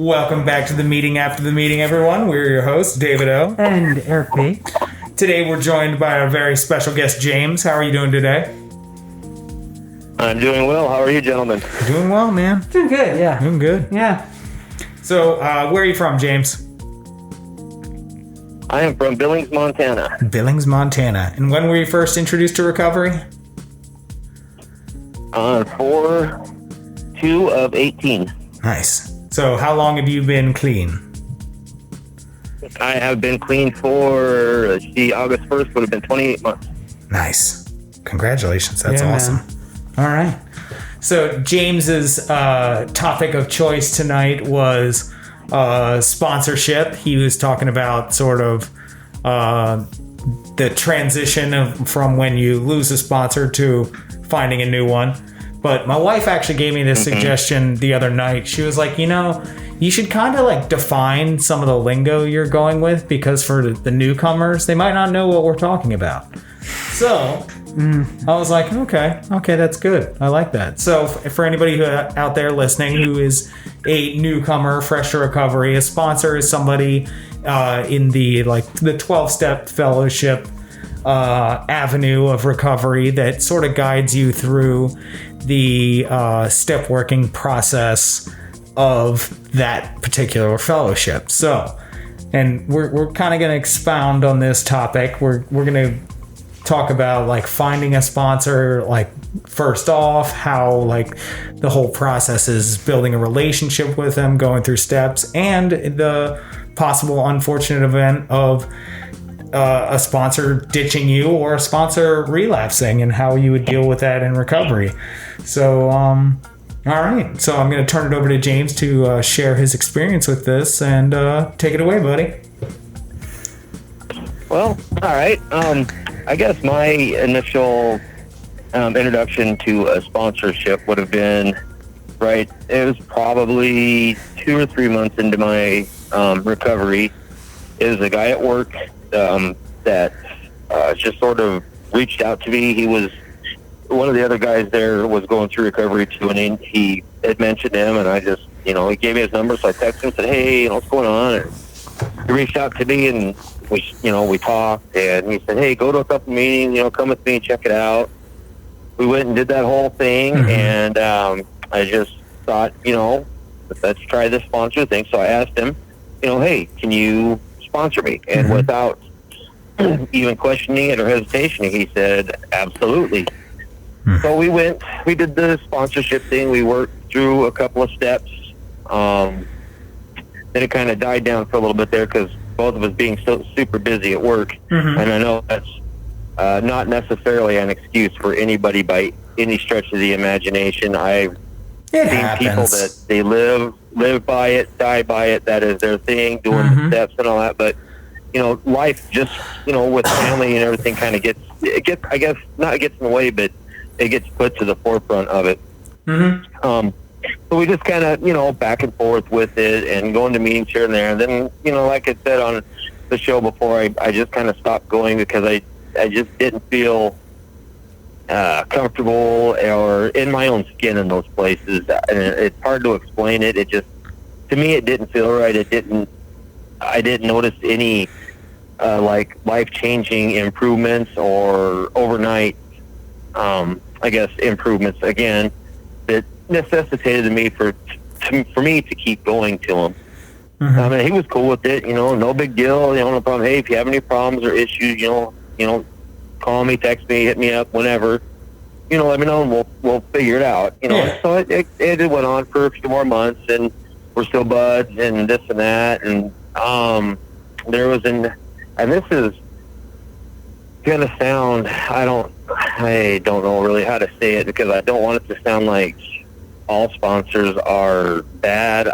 Welcome back to the meeting after the meeting, everyone. We're your hosts, David O. And Eric B. Today we're joined by our very special guest, James. How are you doing today? I'm doing well. How are you, gentlemen? Doing well, man. Doing good, yeah. Doing good. Yeah. So, where are you from, James? I am from Billings, Montana. Billings, Montana. And when were you first introduced to recovery? On 4/2 of 18. Nice. So, how long have you been clean? I have been clean for, August 1st would have been 28 months. Nice. Congratulations. That's Yeah, awesome. man. All right. So, James's topic of choice tonight was sponsorship. He was talking about sort of the transition from when you lose a sponsor to finding a new one. But my wife actually gave me this suggestion the other night. She was like, you should kind of like define some of the lingo you're going with, because for the newcomers, they might not know what we're talking about. So I was like, okay, that's good. I like that. So for anybody out there listening who is a newcomer, fresh to recovery, a sponsor is somebody in the 12-step fellowship avenue of recovery that sort of guides you through the step working process of that particular fellowship. So, and we're kind of going to expound on this topic. We're going to talk about like finding a sponsor, like first off, how like the whole process is, building a relationship with them, going through steps, and the possible unfortunate event of a sponsor ditching you or a sponsor relapsing, and how you would deal with that in recovery. So, all right. So I'm going to turn it over to James to share his experience with this, and take it away, buddy. Well, all right. I guess my initial introduction to a sponsorship would have been, right, it was probably 2 or 3 months into my recovery. It was a guy at work that just sort of reached out to me. He was one of the other guys there, was going through recovery too, and he had mentioned him, and I just, he gave me his number, so I texted him and said, hey, what's going on? And he reached out to me, and we talked, and he said, hey, go to a couple meetings, come with me and check it out. We went and did that whole thing, and I just thought, let's try this sponsor thing. So I asked him, hey, can you sponsor me? And without even questioning it or hesitation, he said, absolutely. So we did the sponsorship thing. We worked through a couple of steps. Then it kind of died down for a little bit there because both of us being so super busy at work. And I know that's not necessarily an excuse for anybody by any stretch of the imagination. I've seen people that they live by it, die by it. That is their thing, doing the steps and all that. But life just with family and everything kind of gets I guess not it gets in the way, but it gets put to the forefront of it. So we just kind of back and forth with it and going to meetings here and there. And then like I said on the show before, I just kind of stopped going because I just didn't feel comfortable or in my own skin in those places. And it's hard to explain it. It just, to me, it didn't feel right. I didn't notice any like life-changing improvements or overnight, I guess, improvements again that necessitated me for me to keep going to him. I mean, he was cool with it, no big deal, no problem. Hey, if you have any problems or issues, call me, text me, hit me up whenever, let me know, and we'll figure it out, So it went on for a few more months, and we're still buds and this and that, and there was and this is gonna sound, I don't know really how to say it, because I don't want it to sound like all sponsors are bad.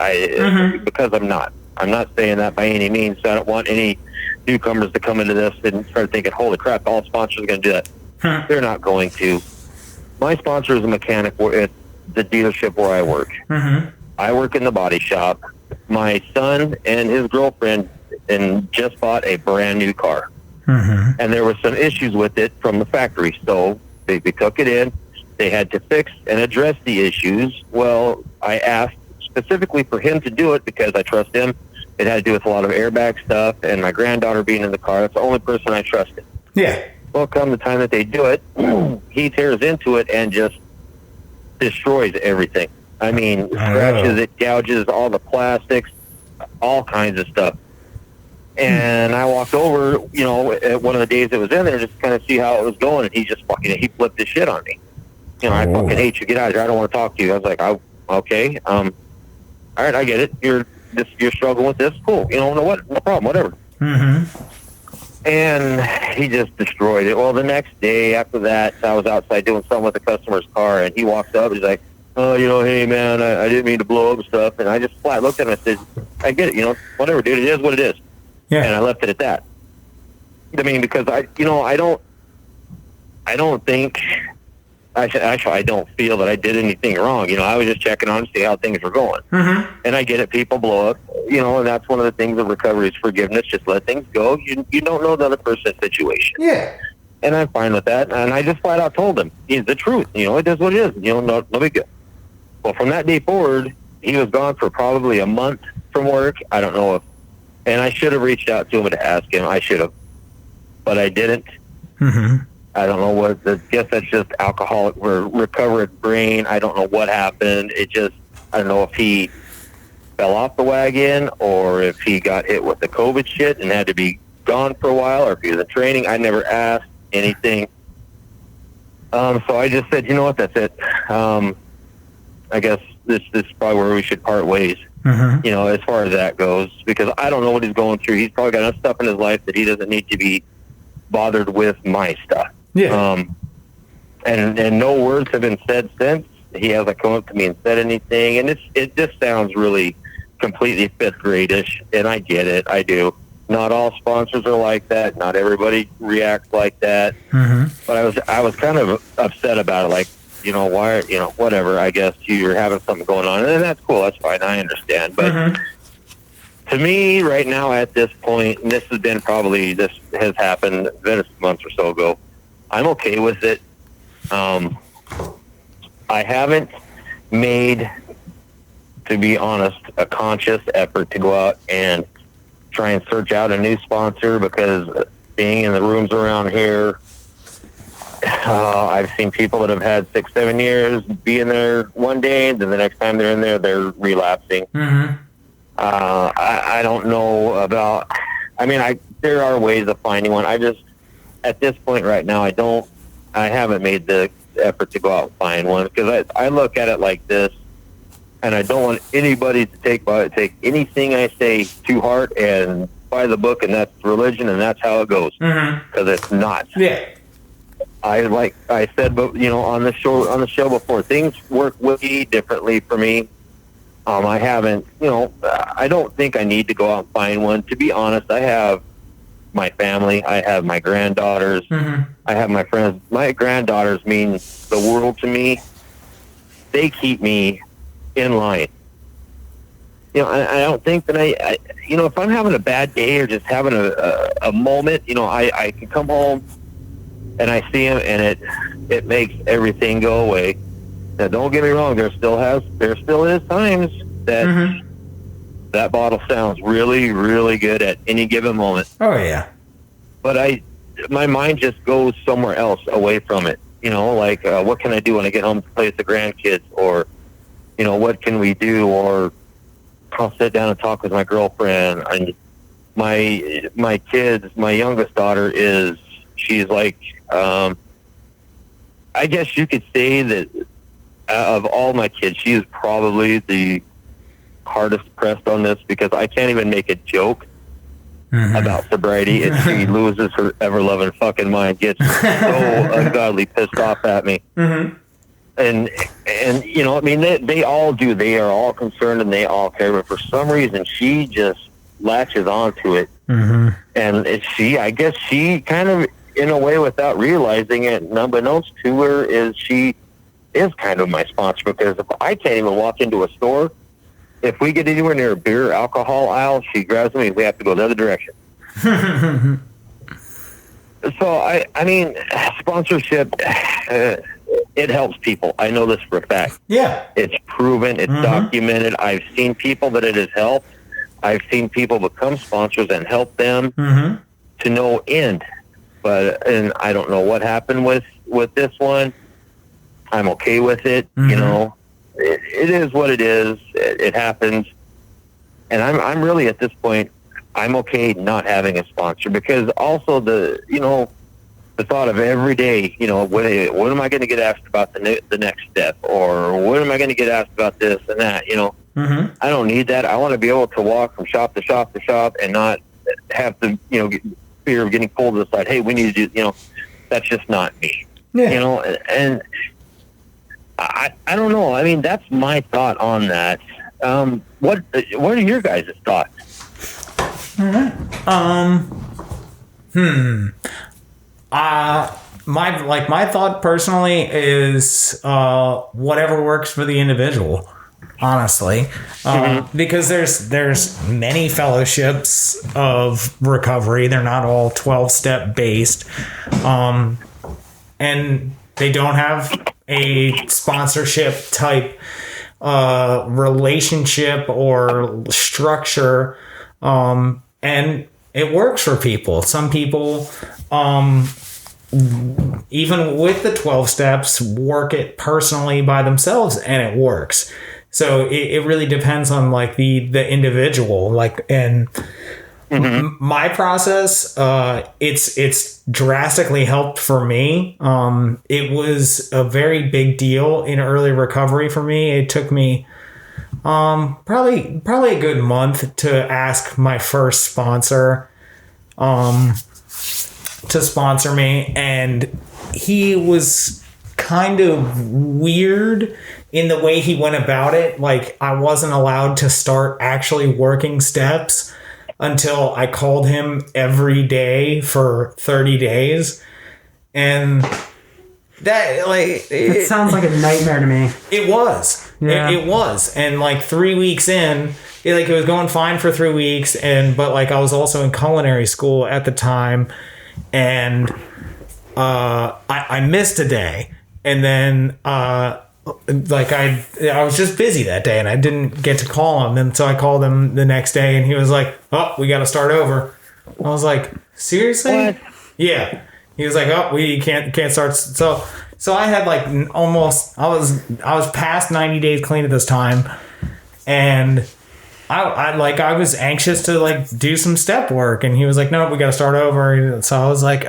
Because I'm not saying that by any means. So I don't want any newcomers to come into this and start thinking, holy crap, all sponsors are going to do that. They're not going to. My sponsor is a mechanic at the dealership where I work. I work in the body shop. My son and his girlfriend just bought a brand new car. And there were some issues with it from the factory. So they took it in. They had to fix and address the issues. Well, I asked specifically for him to do it because I trust him. It had to do with a lot of airbag stuff and my granddaughter being in the car. That's the only person I trusted. Yeah. Well, come the time that they do it, he tears into it and just destroys everything. I mean, scratches it, gouges all the plastics, all kinds of stuff. And I walked over, you know, at one of the days it was in there just to kind of see how it was going, and he flipped his shit on me. You know, I fucking hate you. Get out of here. I don't want to talk to you. I was like, okay. All right, I get it. You're struggling with this. Cool. You know, no problem. Whatever. Mm-hmm. And he just destroyed it. Well, the next day after that, I was outside doing something with the customer's car, and he walks up. He's like, oh, you know, hey, man, I didn't mean to blow up stuff. And I just flat looked at him and said, I get it. You know, whatever, dude. It is what it is. Yeah. And I left it at that. I mean, because I don't think... Actually, I don't feel that I did anything wrong. You know, I was just checking on to see how things were going. Mm-hmm. And I get it. People blow up. You know, and that's one of the things of recovery is forgiveness. Just let things go. You don't know the other person's situation. Yeah. And I'm fine with that. And I just flat out told him, it's the truth. You know, it is what it is. You know, no big deal. Well, from that day forward, he was gone for probably a month from work. I don't know if... And I should have reached out to him to ask him. I should have. But I didn't. Mm-hmm. I don't know what, I guess that's just alcoholic or recovered brain. I don't know what happened. I don't know if he fell off the wagon or if he got hit with the COVID shit and had to be gone for a while or if he was in training. I never asked anything. So I just said, you know what, that's it. I guess this is probably where we should part ways, Mm-hmm. you know, as far as that goes, because I don't know what he's going through. He's probably got enough stuff in his life that he doesn't need to be bothered with my stuff. Yeah. And no words have been said since. He hasn't come up to me and said anything, and it just sounds really completely fifth grade-ish, and I get it. I do. Not all sponsors are like that. Not everybody reacts like that. Mm-hmm. But I was kind of upset about it. Like, you know, why? You know, whatever. I guess you're having something going on, and that's cool. That's fine. I understand. But to me, right now, at this point, and this has happened a month or so ago. I'm okay with it. I haven't made, to be honest, a conscious effort to go out and try and search out a new sponsor because being in the rooms around here, I've seen people that have had 6-7 years be in there one day, and then the next time they're in there, they're relapsing. Mm-hmm. I don't know about... I mean, there are ways of finding one. At this point right now, I haven't made the effort to go out and find one because I look at it like this, and I don't want anybody to take anything I say to heart and by the book, and that's religion, and that's how it goes. Because it's not. Yeah. I said, but you know, on the show before, things work way differently for me. I haven't, you know, I don't think I need to go out and find one. To be honest, I have my family. I have my granddaughters. Mm-hmm. I have my friends. My granddaughters mean the world to me. They keep me in line. You know, I don't think that I you know, if I'm having a bad day or just having a moment, you know, I can come home and I see them and it makes everything go away. Now, don't get me wrong. There still is times that that bottle sounds really, really good at any given moment. Oh yeah. But my mind just goes somewhere else away from it. You know, like what can I do when I get home to play with the grandkids, or you know, what can we do, or I'll sit down and talk with my girlfriend. And my kids, my youngest daughter she's like, I guess you could say that of all my kids, she is probably the hardest pressed on this because I can't even make a joke about sobriety and she loses her ever-loving fucking mind, gets so ungodly pissed off at me. And you know, I mean, they all do. They are all concerned and they all care, but for some reason she just latches onto it. And I guess she kind of, in a way, without realizing it, unbeknownst to her, she is kind of my sponsor, because if I can't even walk into a store, if we get anywhere near a beer alcohol aisle, she grabs me and we have to go the other direction. So I mean, sponsorship, it helps people. I know this for a fact. Yeah. It's proven. It's documented. I've seen people that it has helped. I've seen people become sponsors and help them to no end. And I don't know what happened with this one. I'm okay with it. You know, it is what it is. It happens. And I'm really at this point, I'm okay not having a sponsor, because also the thought of every day, what am I going to get asked about the next step, or what am I going to get asked about this and that, I don't need that. I want to be able to walk from shop to shop to shop and not have to, get fear of getting pulled to the side. Hey, we need to do, that's just not me, and I don't know. I mean, that's my thought on that. What are your guys' thoughts? All right. My thought personally is whatever works for the individual, honestly, because there's many fellowships of recovery. They're not all 12-step based, and they don't have a sponsorship type relationship or structure, and it works for people. Some people, even with the 12 steps, work it personally by themselves, and it works. So it really depends on like the individual, and my process, it's drastically helped for me. It was a very big deal in early recovery for me. It took me probably a good month to ask my first sponsor to sponsor me, and he was kind of weird in the way he went about it. Like, I wasn't allowed to start actually working steps until I called him every day for 30 days. And that, like, it sounds like a nightmare to me. It was. Yeah. It was. And like 3 weeks in, it was going fine for 3 weeks. But like I was also in culinary school at the time, and I missed a day. And then I was just busy that day, and I didn't get to call him. And so I called him the next day, and he was like, "Oh, we got to start over." I was like, "Seriously?" What? Yeah. He was like, "Oh, we can't start." So I had like almost, I was past 90 days clean at this time, and I was anxious to like do some step work, and he was like, "No, we got to start over." So I was like,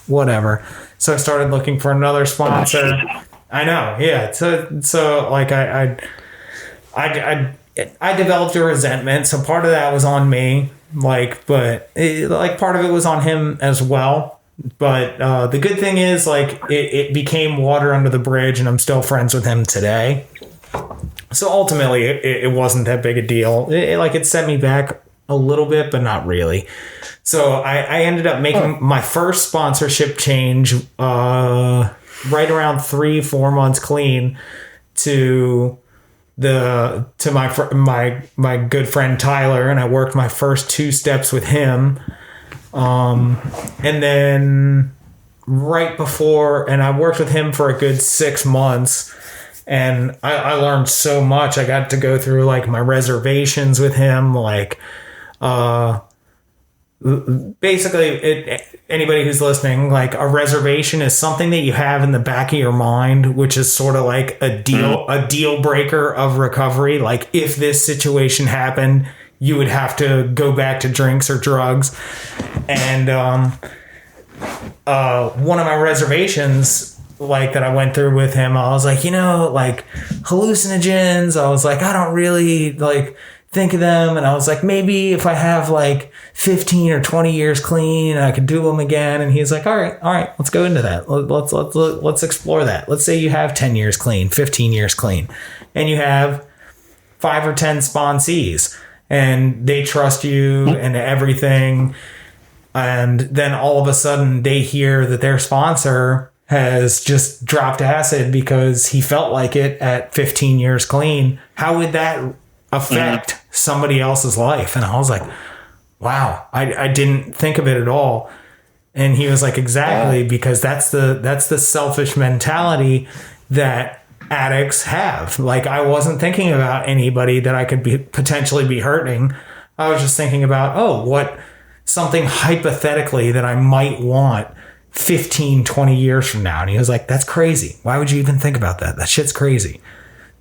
whatever. So I started looking for another sponsor. I know, yeah. So like I developed a resentment. So part of that was on me, but part of it was on him as well. But the good thing is, like, it became water under the bridge, and I'm still friends with him today. So ultimately, it wasn't that big a deal. It set me back a little bit, but not really. So I ended up making my first sponsorship change right around 3-4 months clean to my good friend Tyler, and I worked my first 2 steps with him. And then right before, and I worked with him for a good 6 months, and I learned so much. I got to go through like my reservations with him, basically anybody who's listening, like, a reservation is something that you have in the back of your mind, which is sort of like a deal breaker of recovery. Like, if this situation happened, you would have to go back to drinks or drugs. And one of my reservations, like, that I went through with him, I was like, like, hallucinogens, I was like, I don't really like think of them. And I was like, maybe if I have like 15 or 20 years clean, I could do them again. And he's like, all right, let's go into that. Let's explore that. Let's say you have 10 years clean, 15 years clean, and you have 5 or 10 sponsees, and they trust you and everything. And then all of a sudden they hear that their sponsor has just dropped acid because he felt like it at 15 years clean. How would that affect somebody else's life? And I was like, wow, I didn't think of it at all. And he was like, exactly, because that's the selfish mentality. that addicts have. Like, I wasn't thinking about anybody that I could potentially be hurting. I was just thinking about, what something hypothetically that I might want 15, 20 years from now. And he was like, that's crazy. Why would you even think about that? That shit's crazy.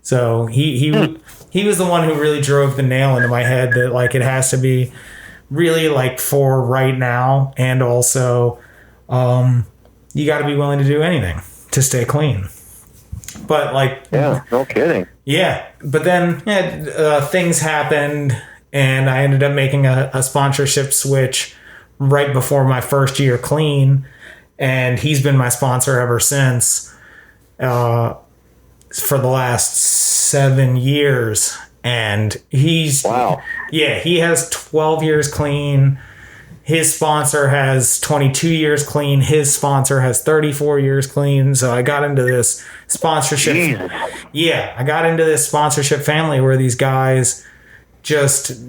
So he was the one who really drove the nail into my head that, like, it has to be really, like, for right now. And also, you got to be willing to do anything to stay clean. But, like... Yeah, no kidding. Yeah. But then things happened, and I ended up making a sponsorship switch right before my first year clean. And he's been my sponsor ever since, for the last 7 years. And he's... Wow. Yeah, he has 12 years clean. His sponsor has 22 years clean. His sponsor has 34 years clean. So I got into this sponsorship. Jesus. Yeah, I got into this sponsorship family where these guys just...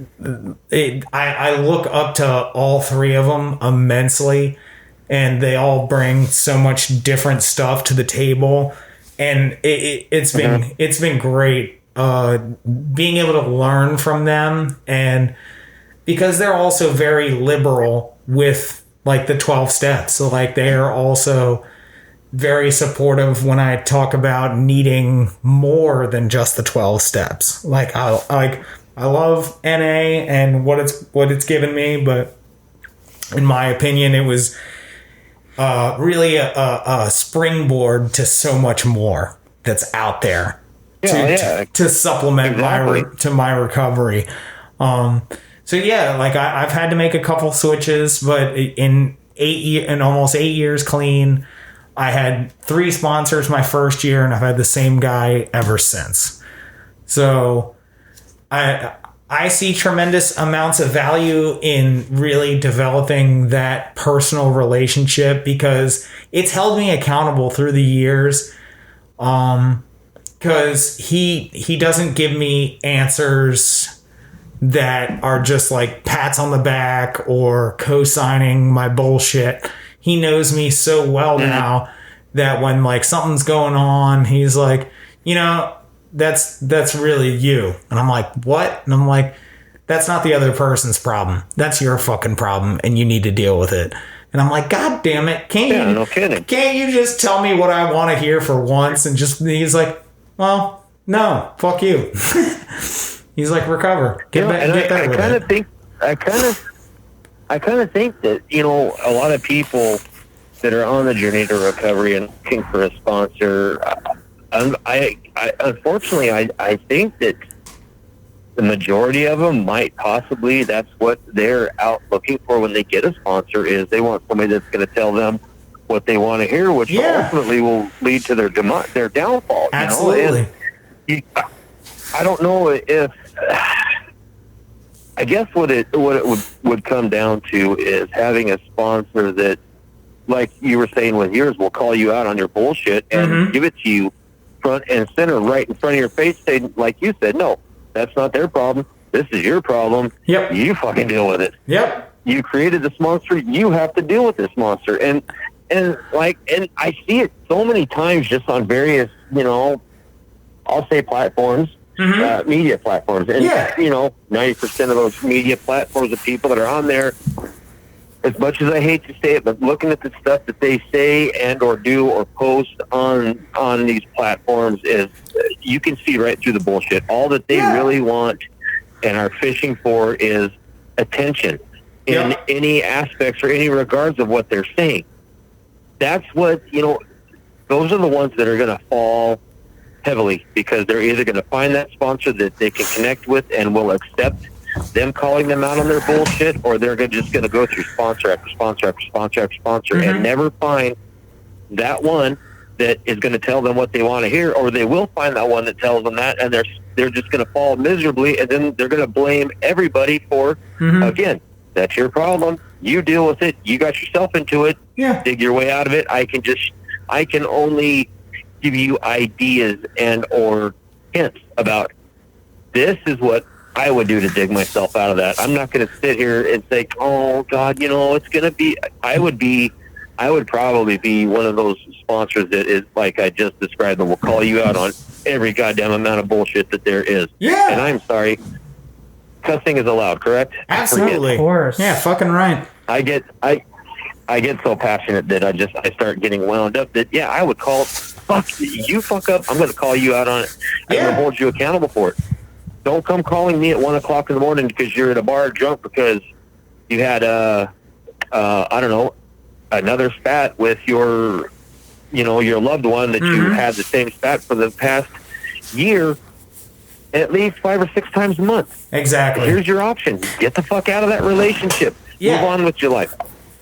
I look up to all three of them immensely. And they all bring so much different stuff to the table. And it's been great being able to learn from them. And because they're also very liberal with, like, the 12 steps. So, like, they're also very supportive when I talk about needing more than just the 12 steps. Like, I love NA and what it's given me, but in my opinion, it was really a springboard to so much more that's out there to supplement my recovery. So yeah, like I've had to make a couple switches, but in almost 8 years clean, I had 3 sponsors my first year, and I've had the same guy ever since. So I see tremendous amounts of value in really developing that personal relationship, because it's held me accountable through the years. Because he doesn't give me answers that are just like pats on the back or co-signing my bullshit. He knows me so well now that when, like, something's going on, he's like, that's really you. And I'm like, what? And I'm like, that's not the other person's problem. That's your fucking problem, and you need to deal with it. And I'm like, God damn it. No kidding. Can't you just tell me what I want to hear for once? And he's like, well, no, fuck you. He's like, recover. Get better with it. I kind of think that, a lot of people that are on the journey to recovery and looking for a sponsor, unfortunately, I think that the majority of them might possibly, that's what they're out looking for when they get a sponsor, is they want somebody that's going to tell them what they want to hear, which ultimately will lead to their downfall. Absolutely. I don't know if, I guess what it would come down to is having a sponsor that, like you were saying with yours, will call you out on your bullshit and give it to you front and center, right in front of your face, saying, like you said, no, that's not their problem. This is your problem. Yep. You fucking deal with it. Yep. You created this monster. You have to deal with this monster. And I see it so many times just on various, I'll say platforms, media platforms. And, 90% of those media platforms of people that are on there, as much as I hate to say it, but looking at the stuff that they say and or do or post on these platforms, is you can see right through the bullshit. All that they really want and are fishing for is attention in any aspects or any regards of what they're saying. That's what, those are the ones that are going to fall heavily, because they're either going to find that sponsor that they can connect with and will accept them calling them out on their bullshit, or they're just going to go through sponsor after sponsor after sponsor after sponsor and never find that one that is going to tell them what they want to hear, or they will find that one that tells them that, and they're just going to fall miserably, and then they're going to blame everybody for, again, that's your problem. You deal with it. You got yourself into it. Yeah. Dig your way out of it. I can only give you ideas and or hints about this is what I would do to dig myself out of that. I'm not going to sit here and say, oh God, it's going to be, I I would probably be one of those sponsors that is like I just described, and will call you out on every goddamn amount of bullshit that there is. Yeah. And I'm sorry, cussing is allowed, correct? Absolutely. Of course. Yeah, fucking right. I get so passionate that I start getting wound up that I would call, fuck you, fuck up. I'm going to call you out on it. I'm going to hold you accountable for it. Don't come calling me at 1 o'clock in the morning because you're at a bar drunk because you had I don't know, another spat with your loved one that you had the same spat for the past year at least 5 or 6 times a month. Exactly. Here's your option. Get the fuck out of that relationship. Yeah. Move on with your life.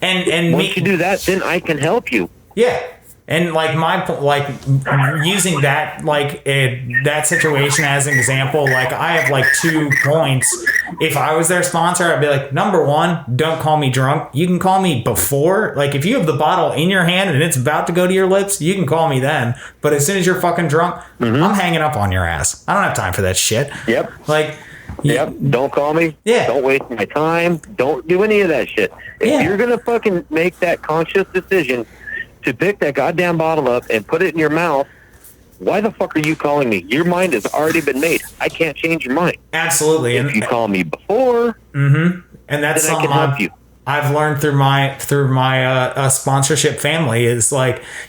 And once you do that, then I can help you. Yeah. And using that that situation as an example, I have 2 points. If I was their sponsor, I'd be like, number 1, don't call me drunk. You can call me before. If you have the bottle in your hand and it's about to go to your lips, you can call me then. But as soon as you're fucking drunk, I'm hanging up on your ass. I don't have time for that shit. Yep. Yep. Don't call me. Yeah. Don't waste my time. Don't do any of that shit. If you're going to fucking make that conscious decision to pick that goddamn bottle up and put it in your mouth, why the fuck are you calling me? Your mind has already been made. I can't change your mind. Absolutely. If you call me before, and that's then I something can help you. I've learned through my sponsorship family is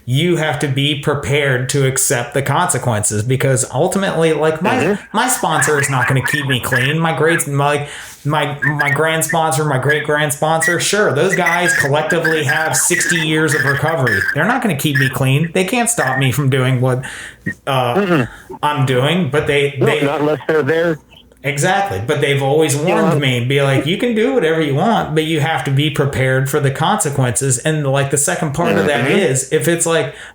you have to be prepared to accept the consequences, because ultimately my sponsor is not going to keep me clean. My grand sponsor, my great grand sponsor, sure, those guys collectively have 60 years of recovery. They're not going to keep me clean. They can't stop me from doing what I'm doing, but they not unless they're there. Exactly. But they've always warned me, be like, you can do whatever you want, but you have to be prepared for the consequences. And the second part of that is, if it's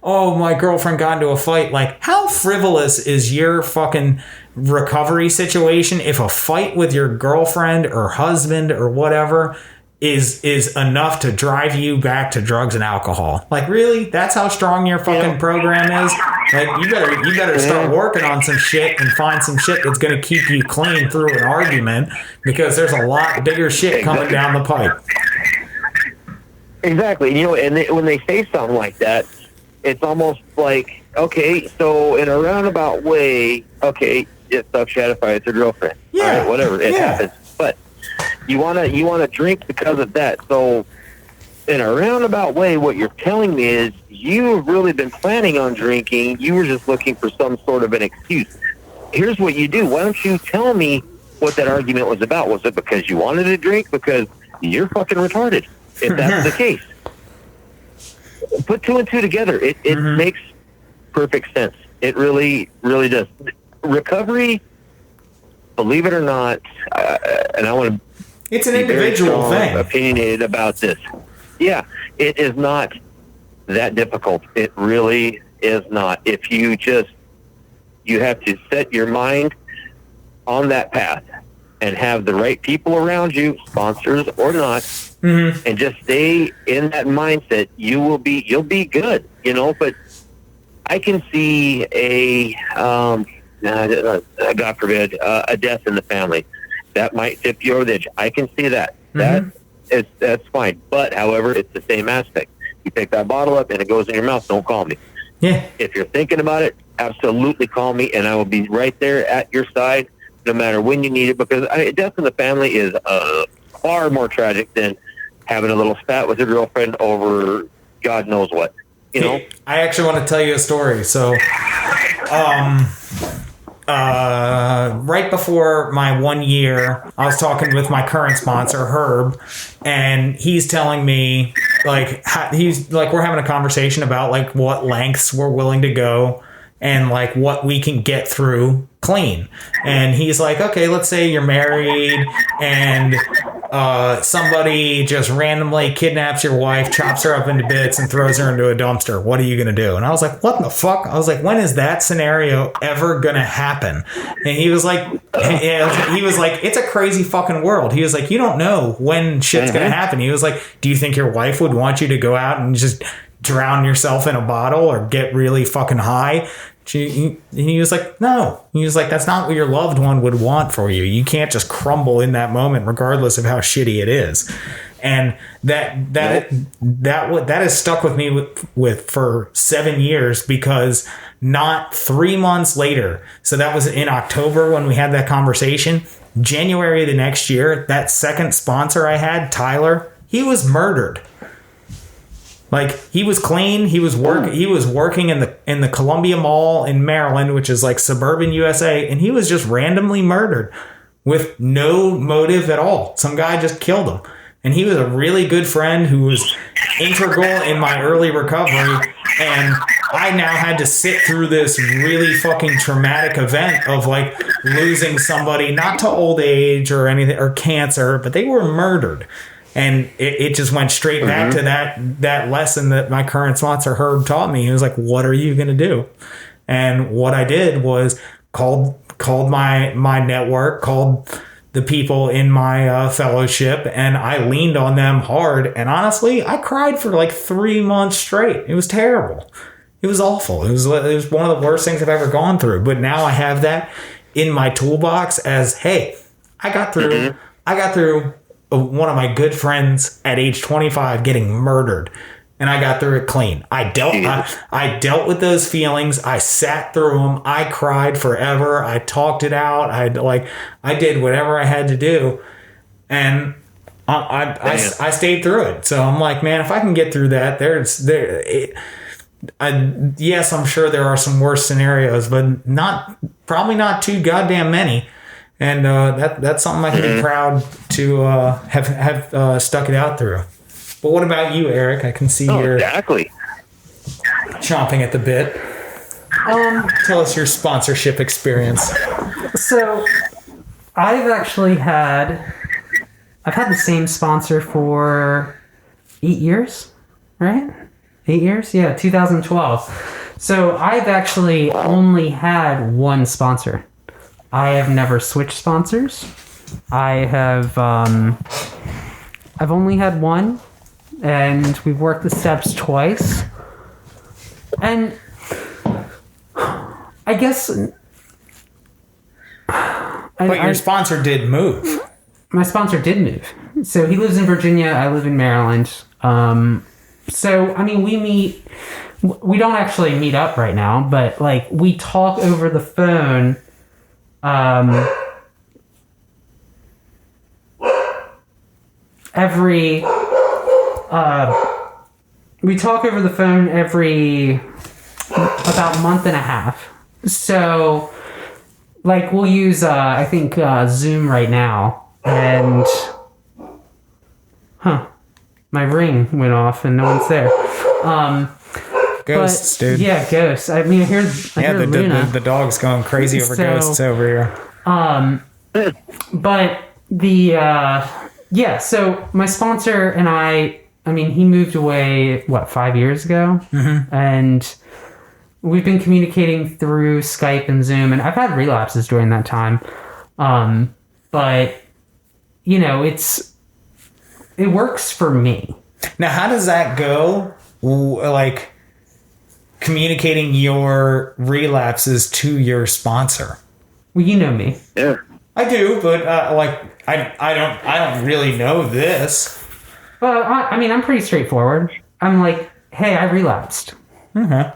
oh, my girlfriend got into a fight, how frivolous is your fucking recovery situation if a fight with your girlfriend or husband or whatever is enough to drive you back to drugs and alcohol? Really? That's how strong your fucking program is? You better start working on some shit and find some shit that's going to keep you clean through an argument, because there's a lot bigger shit coming down the pipe. Exactly. When they say something like that, it's almost like, okay, so in a roundabout way, okay, it sucks you had a fight with your girlfriend. Yeah. All right, whatever. It happens. But you wanna drink because of that. So in a roundabout way, what you're telling me is you've really been planning on drinking. You were just looking for some sort of an excuse. Here's what you do. Why don't you tell me what that argument was about? Was it because you wanted to drink? Because you're fucking retarded, if that's the case. Put 2 and 2 together. It makes perfect sense. It really, really does. Recovery, believe it or not, and I want to it's an individual thing. Opinionated about this. Yeah, it is not that difficult. It really is not. If you have to set your mind on that path and have the right people around you, sponsors or not, and just stay in that mindset, you'll be good, but I can see God forbid, a death in the family. That might tip you over the edge. I can see that. That's fine. But, however, it's the same aspect. You pick that bottle up and it goes in your mouth, don't call me. Yeah. If you're thinking about it, absolutely call me, and I will be right there at your side no matter when you need it, because death in the family is far more tragic than having a little spat with your girlfriend over God knows what. I actually want to tell you a story. So, right before my 1 year, I was talking with my current sponsor, Herb, and he's telling me, we're having a conversation about, what lengths we're willing to go and, what we can get through clean. And he's like, okay, let's say you're married and somebody just randomly kidnaps your wife, chops her up into bits, and throws her into a dumpster. What are you going to do? And I was like, what the fuck? I was like, when is that scenario ever going to happen? And he was like, it's a crazy fucking world. He was like, you don't know when shit's going to happen. He was like, do you think your wife would want you to go out and just drown yourself in a bottle or get really fucking high? He was like, no. He was like, that's not what your loved one would want for you. You can't just crumble in that moment, regardless of how shitty it is. And that has stuck with me with for 7 years, because not 3 months later, so that was in October when we had that conversation, January the next year, that second sponsor I had, Tyler, he was murdered. Like, he was clean. He was working in the Columbia Mall in Maryland, which is like suburban USA, and he was just randomly murdered with no motive at all. Some guy just killed him. And he was a really good friend who was integral in my early recovery. And I now had to sit through this really fucking traumatic event of like losing somebody, not to old age or anything or cancer, but they were murdered. And it just went straight back to that lesson that my current sponsor, Herb, taught me. He was like, what are you going to do? And what I did was called my network, called the people in my fellowship, and I leaned on them hard. And honestly, I cried for like 3 months straight. It was terrible. It was awful. It was one of the worst things I've ever gone through. But now I have that in my toolbox as, hey, I got through one of my good friends at age 25 getting murdered, and I got through it clean. I dealt with those feelings. I sat through them. I cried forever. I talked it out. I did whatever I had to do, and I stayed through it. So I'm like, man, if I can get through that, yes, I'm sure there are some worse scenarios, but probably not too goddamn many. And that's something I can be proud to have stuck it out through. But what about you, Eric? I can see you're exactly chomping at the bit. Tell us your sponsorship experience. So, I've had the same sponsor for 8 years, right? 8 years? Yeah, 2012. So, I've actually only had one sponsor. I have never switched sponsors. I've only had one, and we've worked the steps twice. And I guess... But your sponsor did move. My sponsor did move. So he lives in Virginia, I live in Maryland. So, I mean, we meet... We don't actually meet up right now, but, like, we talk over the phone... we talk over the phone every about month and a half. So, like, we'll use, I think, Zoom right now. And, my ring went off and no one's there. Ghosts, dude. Yeah, ghosts. I mean, I hear Luna. The dog's going crazy over ghosts over here. But so my sponsor and I mean, he moved away, 5 years ago? Mm-hmm. And we've been communicating through Skype and Zoom, and I've had relapses during that time. But, you know, it works for me. Now, how does that go? Like, communicating your relapses to your sponsor? Well, you know me. Yeah, I do, but I don't really know this. Well, I mean, I'm pretty straightforward. I'm like, hey, I relapsed. Mm-hmm.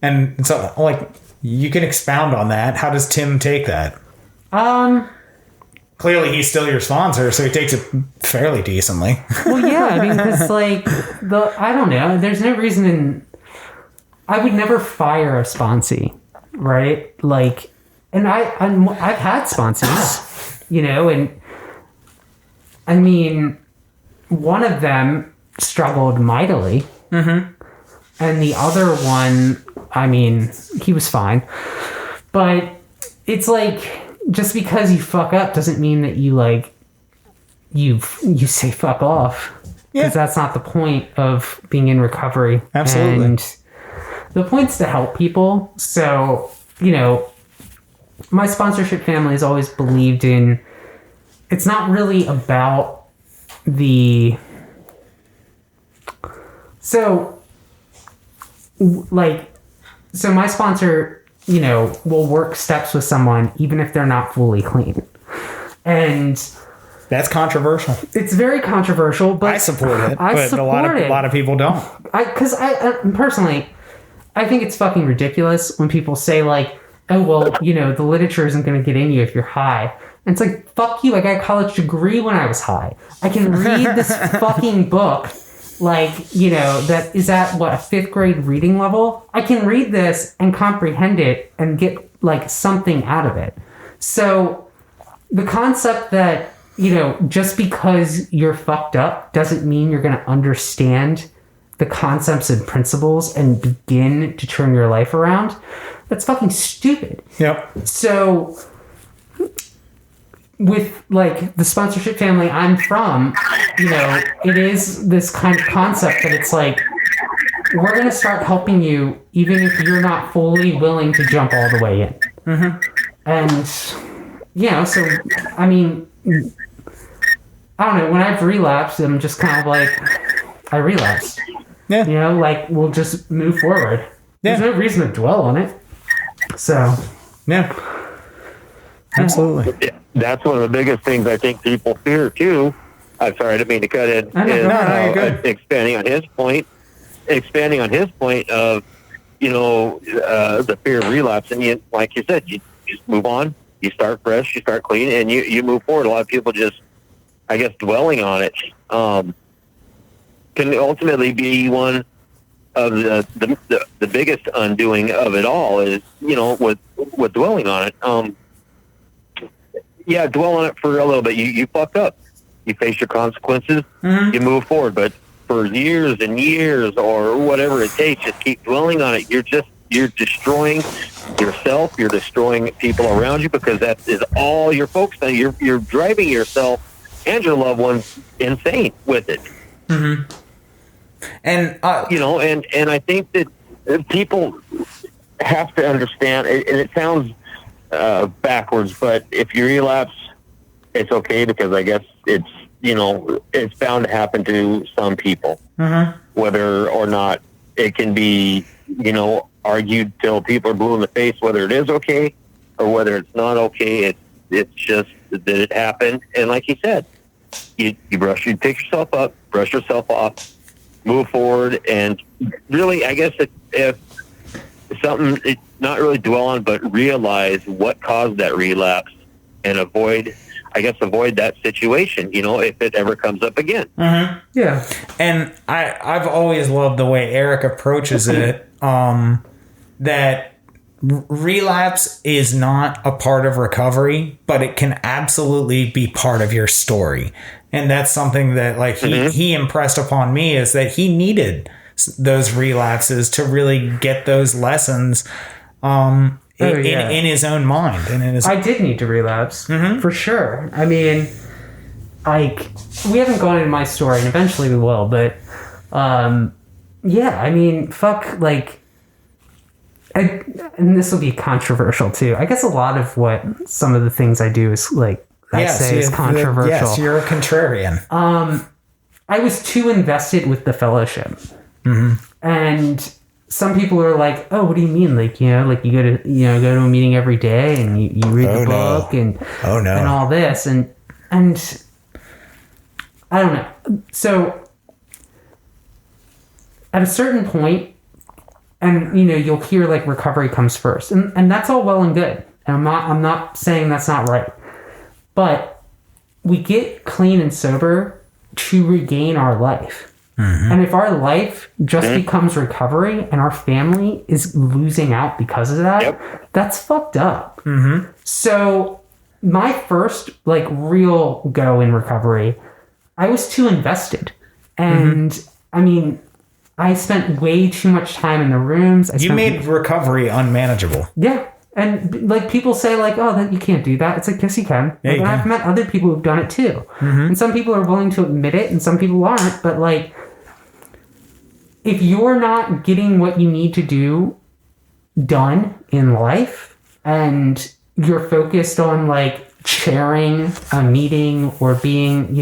And so, like, you can expound on that. How does Tim take that? Clearly, he's still your sponsor, so he takes it fairly decently. Well, yeah, I mean, because, like, I don't know. There's no reason I would never fire a sponsee, right? Like, and I've had sponsors, you know, and I mean, one of them struggled mightily. Mm-hmm. And the other one, I mean, he was fine. But it's like, just because you fuck up doesn't mean that you, like, you say fuck off. Yeah. Because that's not the point of being in recovery. Absolutely. And the point's to help people. So, you know, my sponsorship family has always believed in, it's not really about so my sponsor, you know, will work steps with someone even if they're not fully clean. And That's controversial. It's very controversial, but I support it. I but support a lot of people don't. Because I personally, I think it's fucking ridiculous when people say like, oh, well, the literature isn't going to get in you if you're high. And it's like, fuck you. I got a college degree when I was high. I can read this fucking book, that is at, a 5th grade reading level. I can read this and comprehend it and get, something out of it. So the concept that, just because you're fucked up doesn't mean you're going to understand the concepts and principles and begin to turn your life around, that's fucking stupid. Yep. So with the sponsorship family I'm from, it is this kind of concept that it's like, we're going to start helping you even if you're not fully willing to jump all the way in. Mm-hmm. And, so, I mean, I don't know, when I've relapsed, I'm just kind of like, I relapsed. Yeah. We'll just move forward. Yeah. There's no reason to dwell on it. So. Yeah. Absolutely. Yeah, that's one of the biggest things I think people fear too. I'm sorry, I didn't mean to cut in. You're good. Expanding on his point of, the fear of relapse. And you, like you said, you just move on, you start fresh, you start clean, and you move forward. A lot of people just, I guess, dwelling on it can ultimately be one of the biggest undoing of it all is, with dwelling on it. Dwell on it for a little bit. You fucked up. You face your consequences. Mm-hmm. You move forward. But for years and years or whatever it takes, just keep dwelling on it. You're destroying yourself. You're destroying people around you because that is all you're focused on. You're driving yourself and your loved ones insane with it. Mm-hmm. And and I think that people have to understand, and it sounds backwards, but if you relapse, it's okay because I guess it's bound to happen to some people, mm-hmm. whether or not it can be argued till people are blue in the face whether it is okay or whether it's not okay. It's just that it happened, and like you said, you pick yourself up, brush yourself off, move forward, and really, I guess if something, not really dwell on, but realize what caused that relapse and avoid that situation, if it ever comes up again. Mm-hmm. Yeah. And I've always loved the way Eric approaches it, that relapse is not a part of recovery, but it can absolutely be part of your story. And that's something that he impressed upon me, is that he needed those relapses to really get those lessons in his own mind. And I did need to relapse, mm-hmm. for sure. I mean, we haven't gone into my story, and eventually we will, but I mean, and this will be controversial too. I guess a lot of what some of the things I do is is controversial. Yes, you're a contrarian. I was too invested with the fellowship. Mm-hmm. And some people are like, oh, what do you mean? You go to a meeting every day and you read the book and all this. And I don't know. So at a certain point, and you'll hear recovery comes first, and that's all well and good. And I'm not saying that's not right. But we get clean and sober to regain our life. Mm-hmm. And if our life just becomes recovery and our family is losing out because of that, that's fucked up. Mm-hmm. So my first real go in recovery, I was too invested. And I mean, I spent way too much time in the rooms. You made recovery unmanageable. Yeah. And people say oh, that you can't do that. It's yes, you can. Yeah, you can. I've met other people who've done it too. Mm-hmm. And some people are willing to admit it and some people aren't. But if you're not getting what you need to do done in life and you're focused on chairing a meeting or being,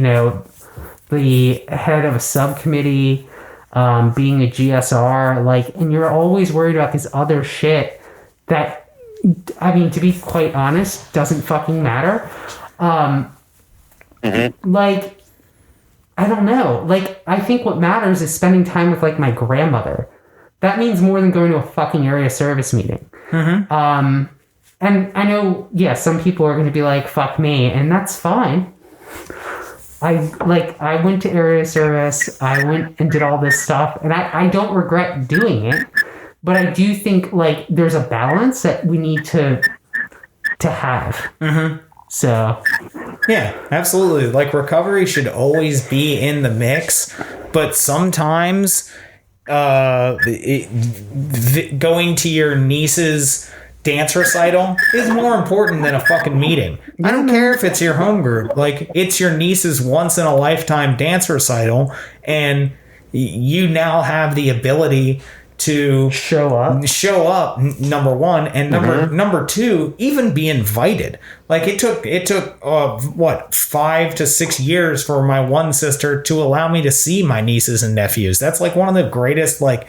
the head of a subcommittee, being a GSR, and you're always worried about this other shit that, I mean, to be quite honest, doesn't fucking matter. Like, I don't know. Like, I think what matters is spending time with, like, my grandmother. That means more than going to a fucking area service meeting. And I know, some people are going to be like, fuck me, and that's fine. I went to area service, I went and did all this stuff, and I don't regret doing it, but I do think, like, there's a balance that we need to have. So... Yeah, absolutely. Like, recovery should always be in the mix, but sometimes going to your niece's dance recital is more important than a fucking meeting. I don't care if it's your home group. Like, it's your niece's once-in-a-lifetime dance recital, and you now have the ability to show up, number one, and number two, even be invited. Like, it took 5 to 6 years for my one sister to allow me to see my nieces and nephews. That's like one of the greatest, like,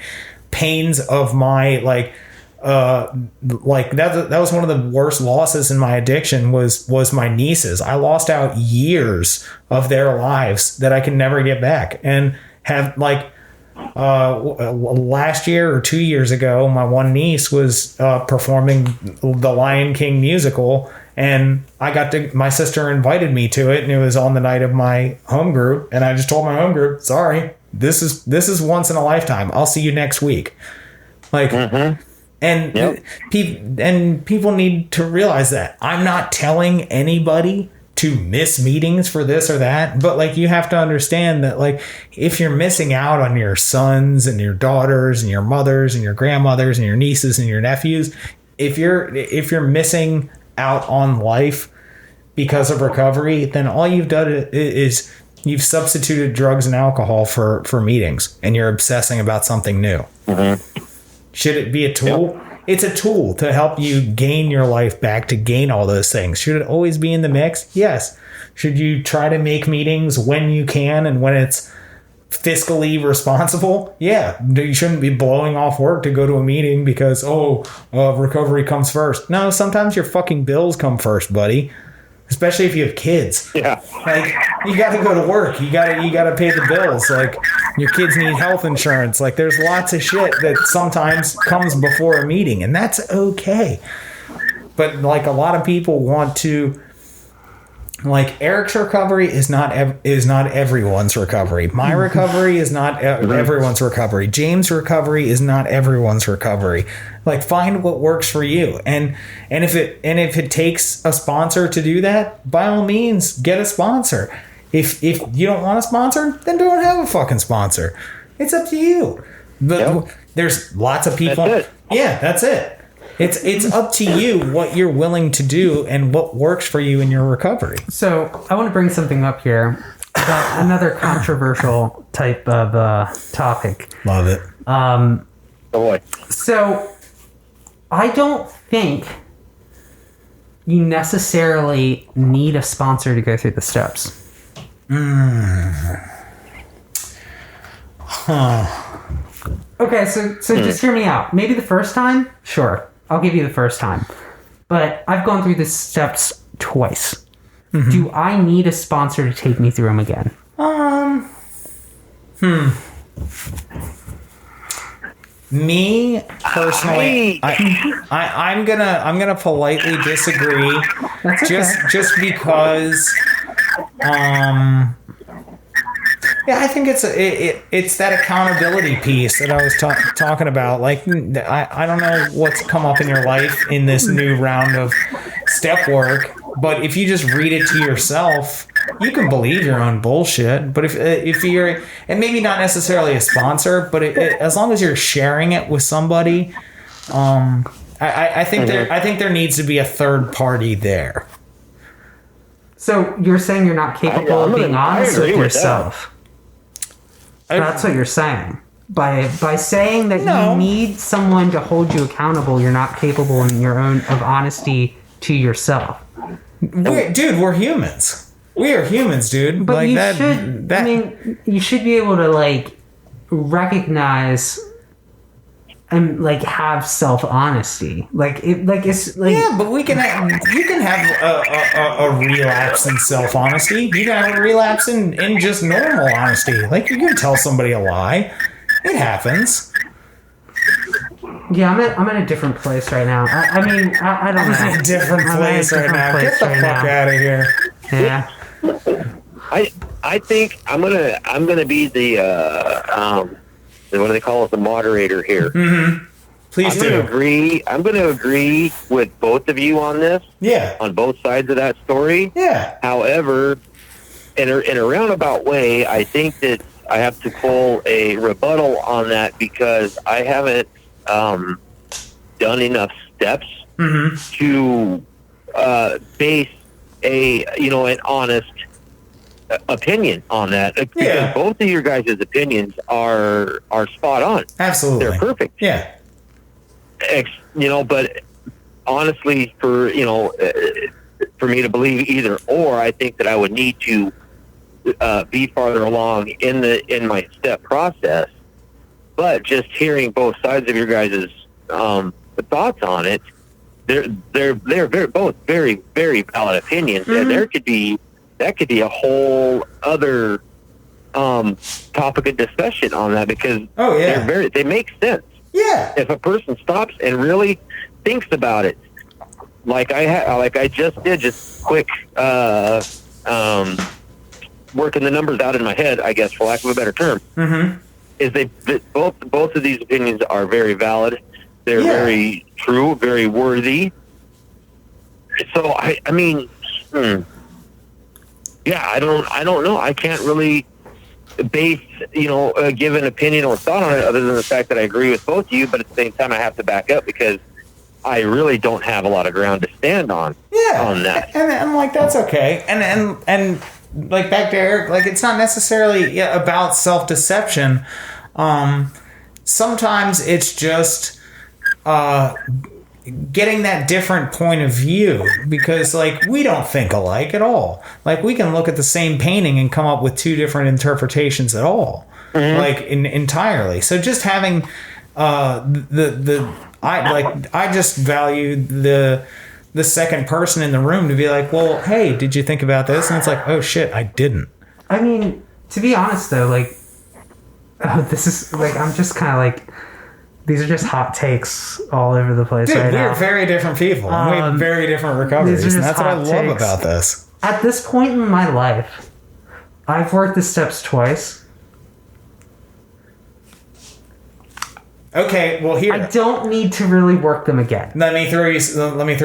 pains of my, like that was one of the worst losses in my addiction was my nieces. I lost out years of their lives that I can never get back. And have, like, last year or 2 years ago, my one niece was performing the Lion King musical, and my sister invited me to it, and it was on the night of my home group, and I just told my home group, sorry, this is once in a lifetime. I'll see you next week. Like, and people need to realize that I'm not telling anybody to miss meetings for this or that, but, like, you have to understand that, like, if you're missing out on your sons and your daughters and your mothers and your grandmothers and your nieces and your nephews, if you're missing out on life because of recovery, then all you've done is you've substituted drugs and alcohol for meetings, and you're obsessing about something new. Should it be a tool? Yep. It's a tool to help you gain your life back, to gain all those things. Should it always be in the mix? Yes. Should you try to make meetings when you can and when it's fiscally responsible? Yeah. You shouldn't be blowing off work to go to a meeting because, recovery comes first. No, sometimes your fucking bills come first, buddy. Especially if you have kids. Yeah. Like, you got to go to work. You got to pay the bills. Like, your kids need health insurance. Like, there's lots of shit that sometimes comes before a meeting, and that's okay. But, like, a lot of people want to, like, Eric's recovery is not everyone's recovery. My recovery is not everyone's recovery. James' recovery is not everyone's recovery. Like, find what works for you, and if it takes a sponsor to do that, by all means, get a sponsor. If you don't want a sponsor, then don't have a fucking sponsor. It's up to you. But there's lots of people. That's it. Yeah, that's it. It's up to you what you're willing to do and what works for you in your recovery. So I want to bring something up here about another controversial type of topic. Love it. Oh boy. So I don't think you necessarily need a sponsor to go through the steps. Okay, so just hear me out. Maybe the first time, sure, I'll give you the first time. But I've gone through the steps twice. Do I need a sponsor to take me through them again? Me personally, I'm gonna politely disagree. That's okay. just because. Yeah, I think it's that accountability piece that I was talking about. Like, I don't know what's come up in your life in this new round of step work, but if you just read it to yourself, you can believe your own bullshit. But if you're, and maybe not necessarily a sponsor, but as long as you're sharing it with somebody, I think there needs to be a third party there. So you're saying you're not capable of being honest with yourself. That's what you're saying. By saying that you need someone to hold you accountable, you're not capable in your own of honesty to yourself. We're humans. We are humans, dude. But like you should be able to, like, recognize and like have self honesty. Like it's like Yeah, but you can have a relapse in self honesty. You can have a relapse in just normal honesty. Like you can tell somebody a lie. It happens. Yeah, I'm in a different place right now. I mean, I don't know. I'm in a different place right now. Get the fuck out of here. Yeah. I think I'm gonna be the what do they call it, the moderator here. Mm-hmm. Please do. I'm gonna agree with both of you on this. Yeah. On both sides of that story. Yeah. However, in a roundabout way, I think that I have to pull a rebuttal on that because I haven't done enough steps to base an honest opinion on that. Because both of your guys' opinions are spot on. Absolutely. They're perfect. Yeah. But honestly, for me to believe either or, I think that I would need to be farther along in my step process. But just hearing both sides of your guys' thoughts on it, they're both very, very valid opinions. And that could be a whole other topic of discussion on that because they make sense. Yeah. If a person stops and really thinks about it, like I just did, just quick working the numbers out in my head, I guess, for lack of a better term, is both of these opinions are very valid. They're very true, very worthy. So I mean, I don't know. I can't really base, give an opinion or thought on it other than the fact that I agree with both of you, but at the same time I have to back up because I really don't have a lot of ground to stand on that. And like, that's okay. And like back to Eric, like it's not necessarily about self-deception. Sometimes it's just getting that different point of view because like we don't think alike at all. Like we can look at the same painting and come up with two different interpretations at all, like entirely. So just having I just value the second person in the room to be like, well, hey, did you think about this? And it's like, oh shit, I didn't. I mean, to be honest though, like, this is like, I'm just kind of like, these are just hot takes all over the place. Dude, right now. We're very different people. We have very different recoveries. And that's what I love about this. At this point in my life, I've worked the steps twice. Okay, well here. I don't need to really work them again. Let me throw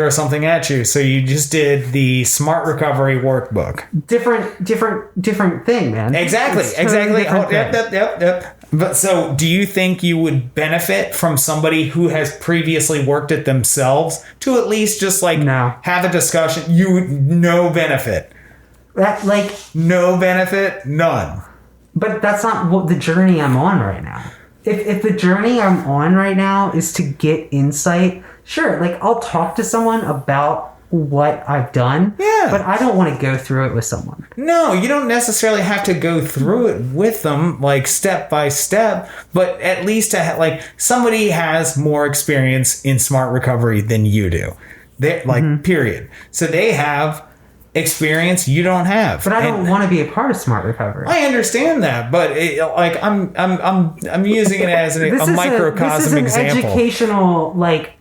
something at you. So you just did the Smart Recovery Workbook. Different thing, man. Totally Exactly. Yep. But so, do you think you would benefit from somebody who has previously worked it themselves to at least just like have a discussion? You would no benefit. No benefit, none. But that's not what the journey I'm on right now. If the journey I'm on right now is to get insight, sure, like I'll talk to someone about what I've done. Yeah. But I don't want to go through it with someone. No, you don't necessarily have to go through it with them, like step by step, but at least like somebody has more experience in smart recovery than you do. They period. So they have experience you don't have. But I don't want to be a part of smart recovery. I understand that, but I'm using it as a microcosm example. This is an educational like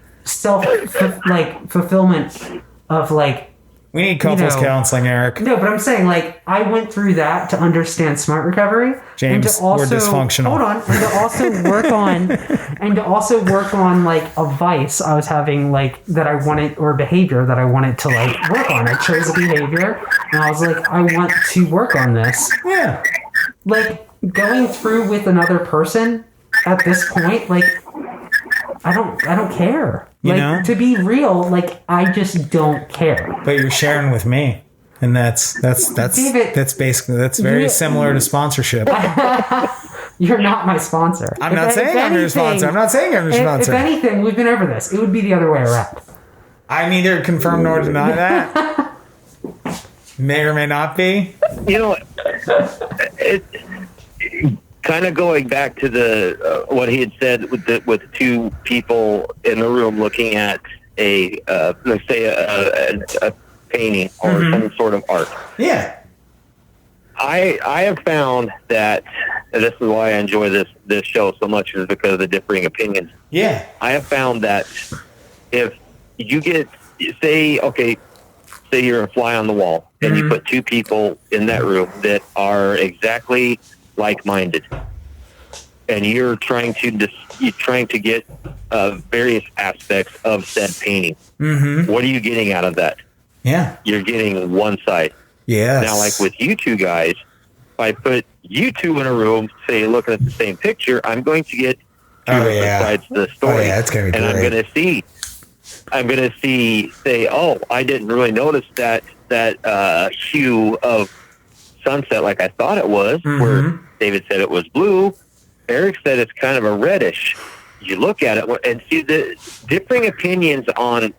fulfillment of like. We need couples counseling, Eric. No, but I'm saying like I went through that to understand smart recovery. James, and to also, we're dysfunctional. Hold on, and to also work on like a vice I was having like that I wanted or behavior that I wanted to like work on. I chose a behavior and I was like, I want to work on this. Yeah. Like going through with another person at this point, like I don't care. Like, to be real, like I just don't care. But you're sharing with me, and that's very similar to sponsorship. You're not my sponsor. I'm not saying I'm your sponsor. If anything, we've been over this. It would be the other way around. I neither confirm nor deny that. May or may not be. kind of going back to the what he had said with two people in the room looking at a let's say a painting or some sort of art. Yeah. I have found that, and this is why I enjoy this show so much, is because of the differing opinions. Yeah. I have found that if you say you're a fly on the wall, and you put two people in that room that are exactly like-minded, and you're trying to get various aspects of said painting. What are you getting out of that? Yeah. You're getting one side. Yes. Now, like with you two guys, if I put you two in a room, say looking at the same picture, I'm going to get two different sides of the story. Oh, yeah, that's gonna be and great. I'm gonna say, oh, I didn't really notice that hue of sunset like I thought it was, where David said it was blue. Eric said it's kind of a reddish. You look at it and see the differing opinions on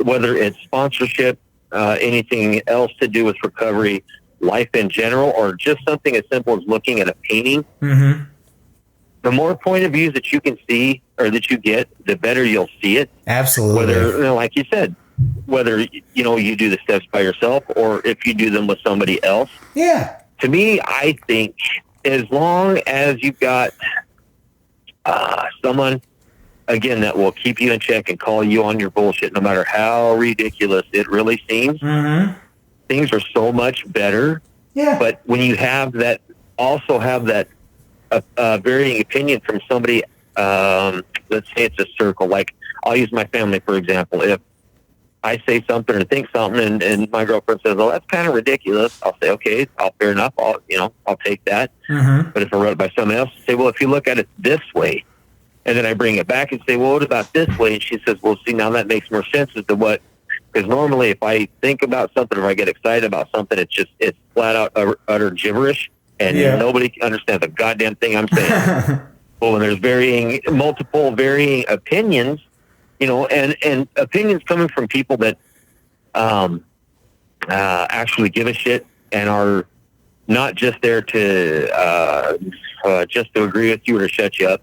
whether it's sponsorship, anything else to do with recovery, life in general, or just something as simple as looking at a painting. The more point of views that you can see or that you get, the better you'll see it. Absolutely. Whether, like you said, whether you do the steps by yourself or if you do them with somebody else. Yeah. To me, I think as long as you've got someone, again, that will keep you in check and call you on your bullshit, no matter how ridiculous it really seems, things are so much better. Yeah. But when you have that, also have that varying opinion from somebody, let's say it's a circle. Like, I'll use my family, for example. If I say something or think something and my girlfriend says, well, that's kind of ridiculous, I'll say, okay, fair enough. I'll take that. But if I wrote it by someone else, say, well, if you look at it this way, and then I bring it back and say, well, what about this way? And she says, well, see, now that makes more sense as to what, because normally if I think about something or I get excited about something, it's flat out utter gibberish, and nobody understands a goddamn thing I'm saying. Well, when there's multiple varying opinions, and opinions coming from people that actually give a shit and are not just there to just to agree with you or to shut you up,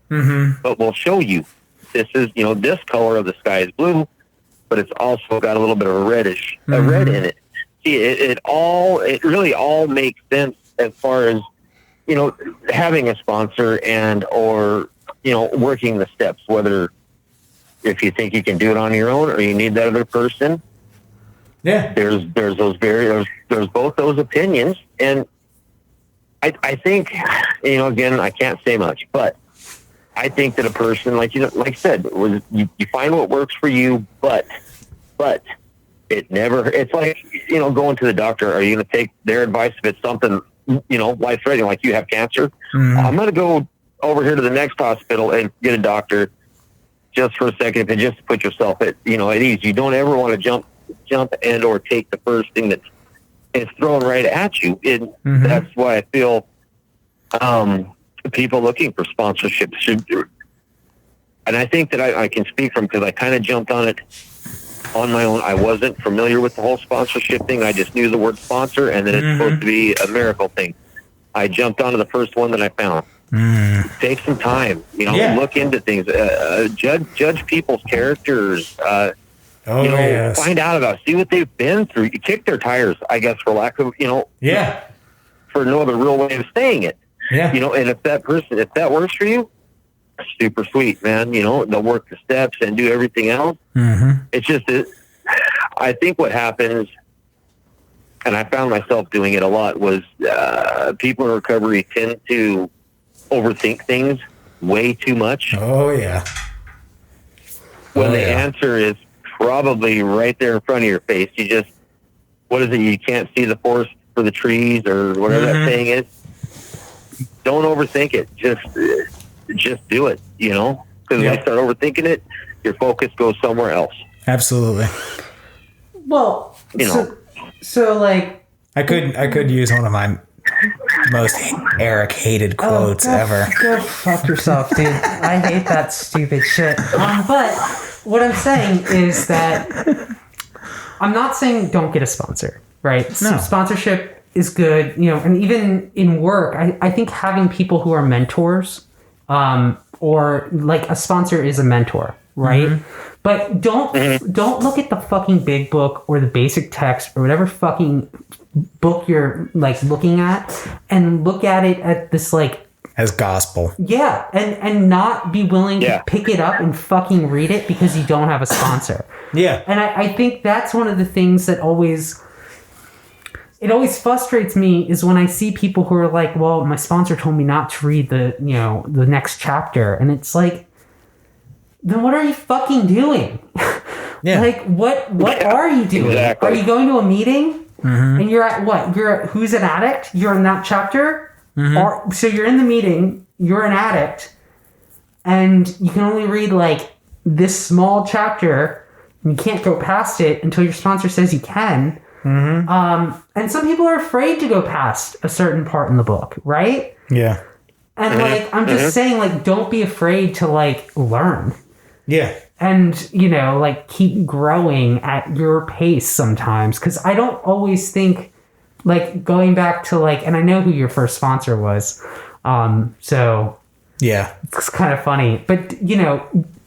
but will show you this is, this color of the sky is blue, but it's also got a little bit of a red in it. See, it really all makes sense as far as, having a sponsor or working the steps, whether if you think you can do it on your own or you need that other person. Yeah. There's there's both those opinions. And I think, again, I can't say much, but I think that a person, like I said, you find what works for you, but it's like, going to the doctor. Are you going to take their advice if it's something, life-threatening, like you have cancer? I'm going to go over here to the next hospital and get a doctor just for a second, and just to put yourself at ease. You don't ever want to jump and or take the first thing that is thrown right at you. That's why I feel people looking for sponsorship should, and I think that I can speak from, because I kind of jumped on it on my own. I wasn't familiar with the whole sponsorship thing. I just knew the word sponsor, and then it's supposed to be a miracle thing. I jumped onto the first one that I found. Take some time, look into things, judge people's characters, find out about, see what they've been through. You kick their tires, I guess, for lack of, for no other real way of saying it. Yeah. And if that works for you, super sweet, man. They'll work the steps and do everything else. It's just, I think what happens, and I found myself doing it a lot, was people in recovery tend to overthink things way too much. Oh, yeah. When the answer is probably right there in front of your face. You just, what is it? You can't see the forest for the trees, or whatever that saying is. Don't overthink it. Just do it, because when you start overthinking it, your focus goes somewhere else. Absolutely. Well, so like, I could use one of my most Eric hated quotes ever. Go fuck yourself, dude. I hate that stupid shit. But what I'm saying is that I'm not saying don't get a sponsor, right? No. Sponsorship is good, and even in work, I think having people who are mentors, or like a sponsor is a mentor, right? Mm-hmm. But don't look at the fucking big book or the basic text or whatever fucking book you're like looking at, and look at it at this like as gospel. Yeah, and not be willing to pick it up and fucking read it because you don't have a sponsor. Yeah. And I think that's one of the things that always frustrates me is when I see people who are like, well, my sponsor told me not to read the next chapter. And it's like, then what are you fucking doing? Yeah. Like, what are you doing? Exactly. Are you going to a meeting? Mm-hmm. And you're at what? Who's an addict? You're in that chapter? Mm-hmm. So you're in the meeting, you're an addict, and you can only read like this small chapter, and you can't go past it until your sponsor says you can. Mm-hmm. And some people are afraid to go past a certain part in the book, right? Yeah. And like, I'm just saying, like, don't be afraid to like learn. Yeah. And, like keep growing at your pace sometimes. Because I don't always think, like, going back to like, and I know who your first sponsor was. So yeah, it's kind of funny. But,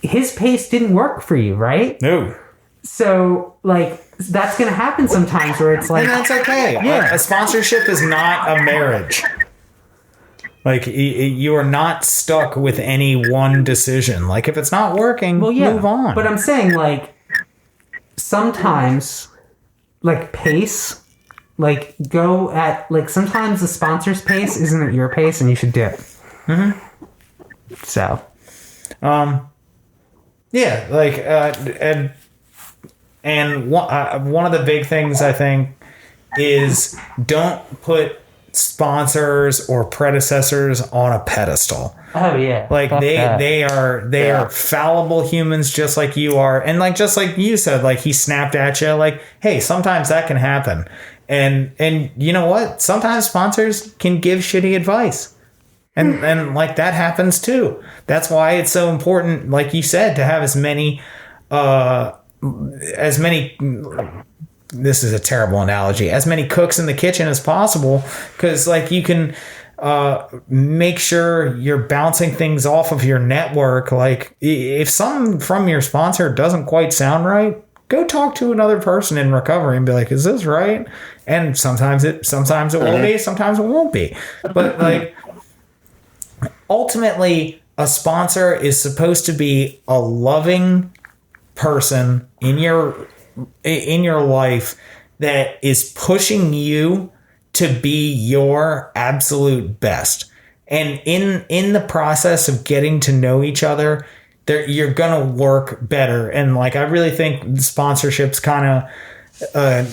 his pace didn't work for you, right? No. So, like, that's going to happen sometimes where it's like... And that's okay. Yeah. A sponsorship is not a marriage. Like, you are not stuck with any one decision. Like, if it's not working, move on. But I'm saying, like, sometimes, like, pace, like, go at... Like, sometimes the sponsor's pace isn't at your pace, and you should dip. Mm-hmm. So. Yeah, like, and one of the big things I think is don't put sponsors or predecessors on a pedestal. Oh yeah, like they are fallible humans just like you are, and like just like you said, like he snapped at you. Like, hey, sometimes that can happen, and you know what? Sometimes sponsors can give shitty advice. And like that happens too. That's why it's so important, like you said, to have as many this is a terrible analogy, as many cooks in the kitchen as possible, because like you can make sure you're bouncing things off of your network. Like if something from your sponsor doesn't quite sound right, go talk to another person in recovery and be like, is this right? And sometimes it will be, sometimes it won't be. But like ultimately, a sponsor is supposed to be a loving person in your life that is pushing you to be your absolute best. And in the process of getting to know each other, you're gonna work better. And like I really think sponsorships kind of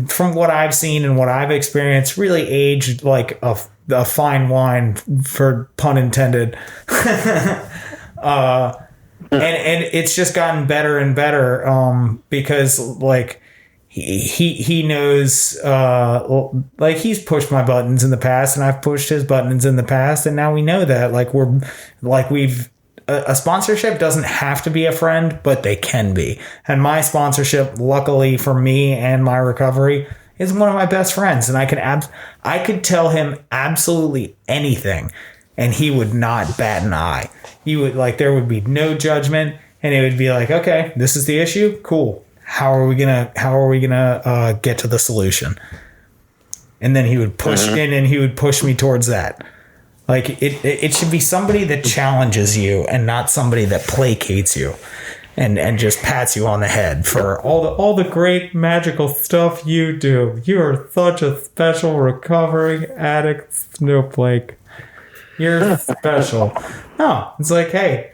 from what I've seen and what I've experienced really aged like a fine wine, for pun intended. And it's just gotten better and better because like he knows like he's pushed my buttons in the past and I've pushed his buttons in the past, and now we know that a sponsorship doesn't have to be a friend, but they can be. And my sponsorship, luckily for me and my recovery, is one of my best friends, and I could tell him absolutely anything and he would not bat an eye. He would, like, there would be no judgment, and it would be like, okay, this is the issue. Cool. How are we gonna get to the solution? And then he would push in, and he would push me towards that. Like it should be somebody that challenges you and not somebody that placates you and just pats you on the head for all the great magical stuff you do. You are such a special recovering addict snowflake. You're special. No, it's like, hey,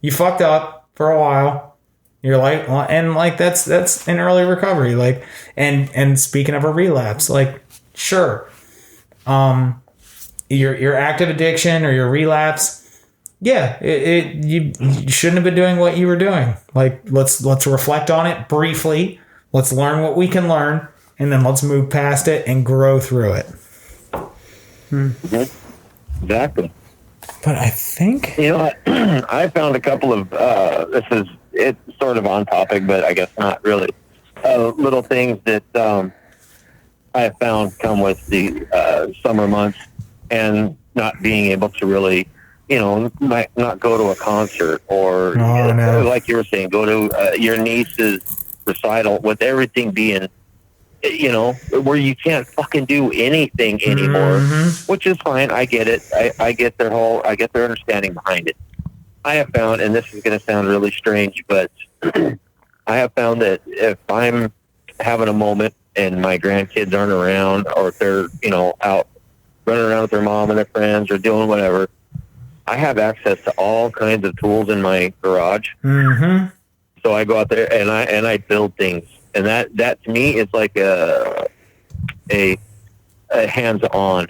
you fucked up for a while. You're like, and like that's an early recovery. Like, and speaking of a relapse, like, sure, your active addiction or your relapse, yeah, you shouldn't have been doing what you were doing. Like, let's reflect on it briefly. Let's learn what we can learn, and then let's move past it and grow through it. Exactly. But I think, I found a couple of it's sort of on topic, but I guess not really, little things that I have found come with the summer months and not being able to really, might not go to a concert or, like you were saying, go to your niece's recital with everything being, where you can't fucking do anything anymore, which is fine. I get it. I get their understanding behind it. I have found, and this is going to sound really strange, but I have found that if I'm having a moment and my grandkids aren't around, or if they're, out running around with their mom and their friends or doing whatever, I have access to all kinds of tools in my garage. So I go out there and I build things. And that to me is like a hands-on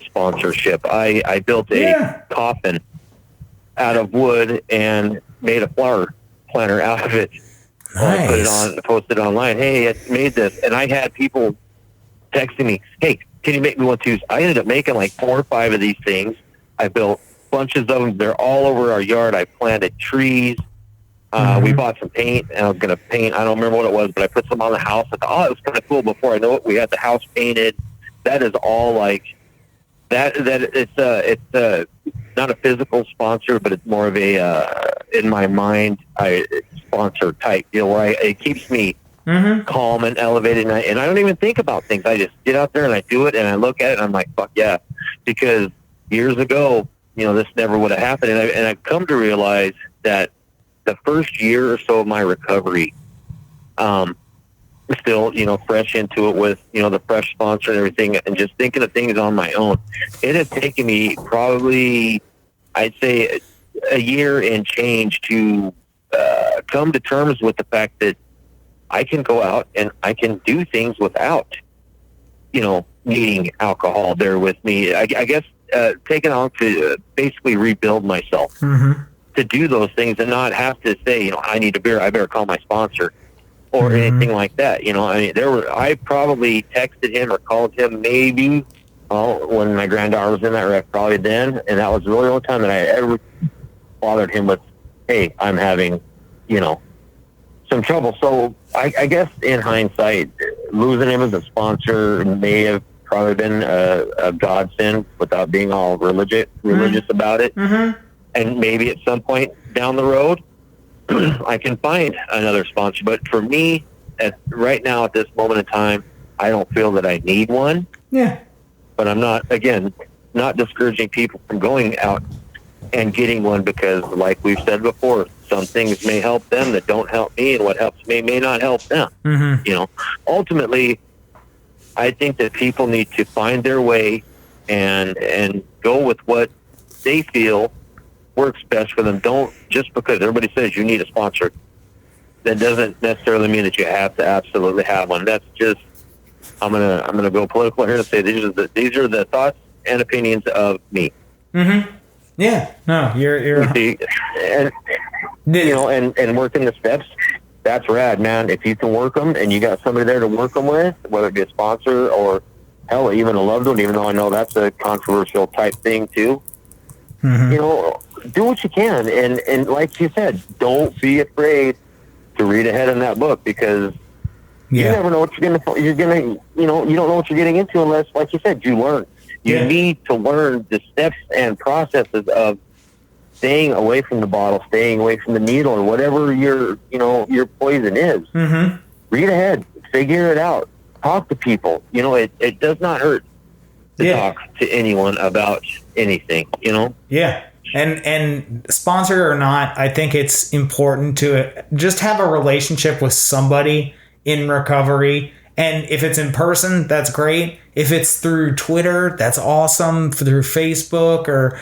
sponsorship. I built a coffin out of wood and made a flower planter out of it. Nice. Posted online. Hey, I made this, and I had people texting me, "Hey, can you make me one too?" I ended up making like 4 or 5 of these things. I built bunches of them. They're all over our yard. I planted trees. We bought some paint, and I was going to paint. I don't remember what it was, but I put some on the house. I thought, it was kind of cool. Before I know it, we had the house painted. That is all like that. It's not a physical sponsor, but it's more of a in my mind sponsor type deal where it keeps me calm and elevated, and I don't even think about things. I just get out there and I do it, and I look at it, and I'm like, fuck yeah, because years ago, this never would have happened, and I've come to realize that the first year or so of my recovery, still, fresh into it with, the fresh sponsor and everything, and just thinking of things on my own, it has taken me probably, I'd say, a year and change to come to terms with the fact that I can go out and I can do things without, needing alcohol there with me. I guess taking on to basically rebuild myself to do those things and not have to say, I need a beer, I better call my sponsor or anything like that. I probably texted him or called him maybe when my granddaughter was in that wreck, probably then, and that was the really only time that I ever bothered him with, hey, I'm having, some trouble. So I guess in hindsight, losing him as a sponsor may have probably been a godsend without being all religious about it. And maybe at some point down the road, I can find another sponsor. But for me, right now at this moment in time, I don't feel that I need one. Yeah. But I'm not discouraging people from going out and getting one, because like we've said before, some things may help them that don't help me, and what helps me may not help them. Ultimately, I think that people need to find their way and go with what they feel works best for them. Don't, just because everybody says you need a sponsor, that doesn't necessarily mean that you have to absolutely have one. That's just, I'm gonna go political here and say these are the thoughts and opinions of me. Yeah. No, you're and working the steps. That's rad, man. If you can work them and you got somebody there to work them with, whether it be a sponsor or hell, even a loved one, even though I know that's a controversial type thing too. Do what you can, and like you said, don't be afraid to read ahead in that book, because you never know what you don't know what you're getting into unless, like you said, you learn. You need to learn the steps and processes of staying away from the bottle, staying away from the needle, or whatever your poison is. Read ahead, figure it out, talk to people. It does not hurt to talk to anyone about anything. Yeah. And sponsor or not, I think it's important to just have a relationship with somebody in recovery. And if it's in person, that's great. If it's through Twitter, that's awesome. Through Facebook or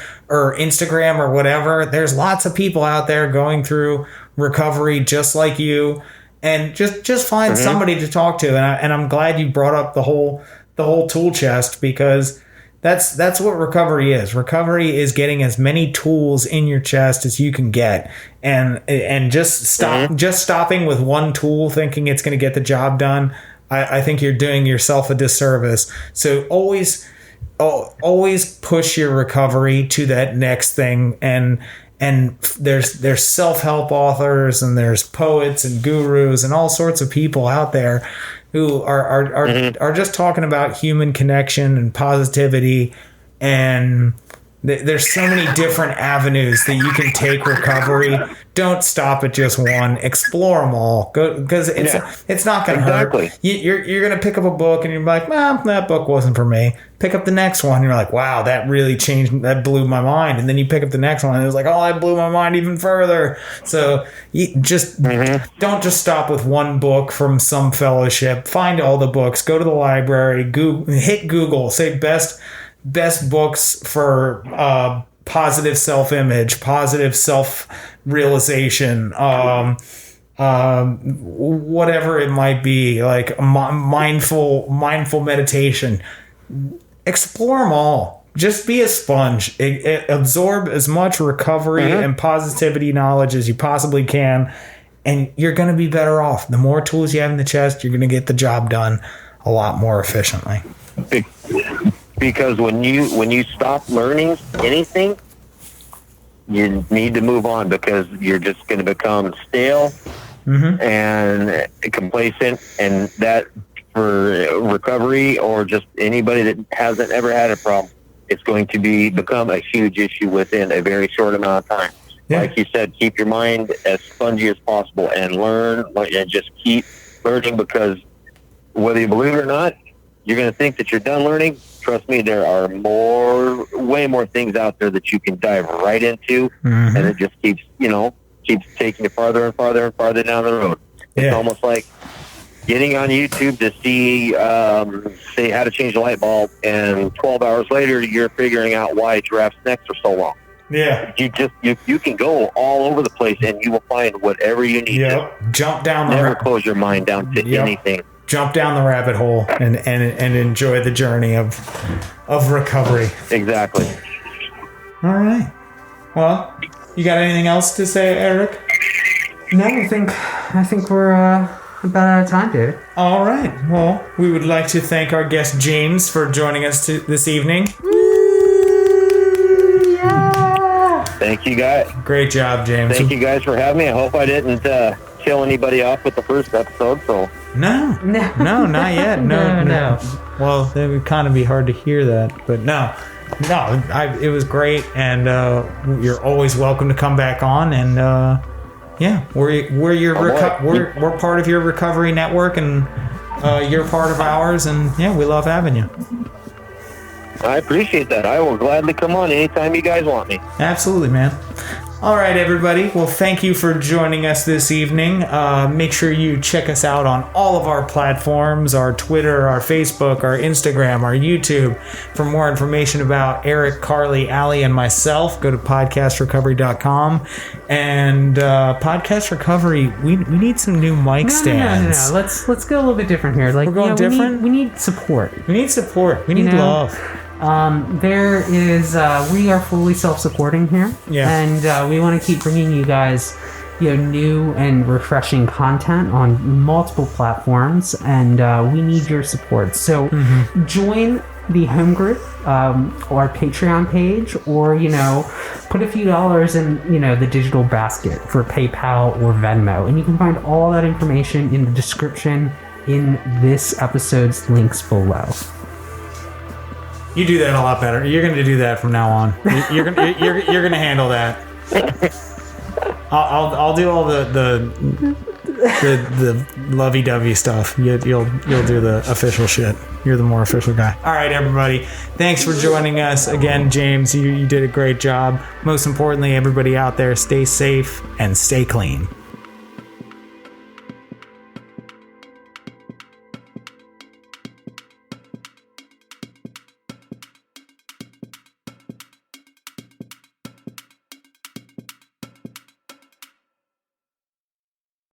Instagram or whatever, there's lots of people out there going through recovery just like you. And just find somebody to talk to. And I'm glad you brought up the whole tool chest, because that's what recovery is. Recovery is getting as many tools in your chest as you can get, and just stopping with one tool thinking it's going to get the job done. I think you're doing yourself a disservice. So always push your recovery to that next thing, and and there's self-help authors, and there's poets and gurus and all sorts of people out there who are just talking about human connection and positivity, and there's so many different avenues that you can take recovery. Don't stop at just one. Explore them all. Go, because it's not going to hurt. You're going to pick up a book and you're like, well, that book wasn't for me. Pick up the next one. And you're like, wow, that really changed. That blew my mind. And then you pick up the next one and it's like, oh, that blew my mind even further. So you just don't just stop with one book from some fellowship. Find all the books. Go to the library. Hit Google. Say best books for positive self-image, positive self-realization, whatever it might be, like mindful meditation. Explore them all. Just be a sponge. Absorb as much recovery and positivity knowledge as you possibly can, and you're going to be better off. The more tools you have in the chest, you're going to get the job done a lot more efficiently. Because when you stop learning anything, you need to move on, because you're just going to become stale and complacent, and that for recovery or just anybody that hasn't ever had a problem, it's going to become a huge issue within a very short amount of time. Yeah. Like you said, keep your mind as spongy as possible and learn, and just keep learning, because whether you believe it or not, you're going to think that you're done learning. Trust me, there are way more things out there that you can dive right into, and it just keeps taking you farther and farther and farther down the road. It's almost like getting on YouTube to see, say, how to change a light bulb, and 12 hours later, you're figuring out why giraffes' necks are so long. Yeah, you can go all over the place, and you will find whatever you need. Jump down. Never close your mind down to anything. Jump down the rabbit hole and enjoy the journey of recovery. Exactly. All right. Well, you got anything else to say, Eric? No, I think we're about out of time, David. All right. Well, we would like to thank our guest James for joining us this evening. Yeah. Thank you, guys. Great job, James. Thank you guys for having me. I hope I didn't kill anybody off with the first episode. So. No, not yet. No. Well, it would kind of be hard to hear that, but no. It was great, and you're always welcome to come back on. And we're part of your recovery network, and you're part of ours. And we love having you. I appreciate that. I will gladly come on anytime you guys want me. Absolutely, man. All right, everybody. Well, thank you for joining us this evening. Make sure you check us out on all of our platforms, our Twitter, our Facebook, our Instagram, our YouTube. For more information about Eric, Carly, Allie, and myself, go to podcastrecovery.com. And Podcast Recovery, we need some new mic stands. No. Let's go a little bit different here. Like, we're going different? We need support. We need support. We need love. There is, we are fully self-supporting here, and we want to keep bringing you guys, new and refreshing content on multiple platforms, and we need your support. So join the home group, or Patreon page, or put a few dollars in the digital basket for PayPal or Venmo, and you can find all that information in the description in this episode's links below. You do that a lot better. You're going to do that from now on. You're going to handle that. I'll do all the lovey-dovey stuff. You'll do the official shit. You're the more official guy. All right, everybody. Thanks for joining us again, James. You did a great job. Most importantly, everybody out there, stay safe and stay clean.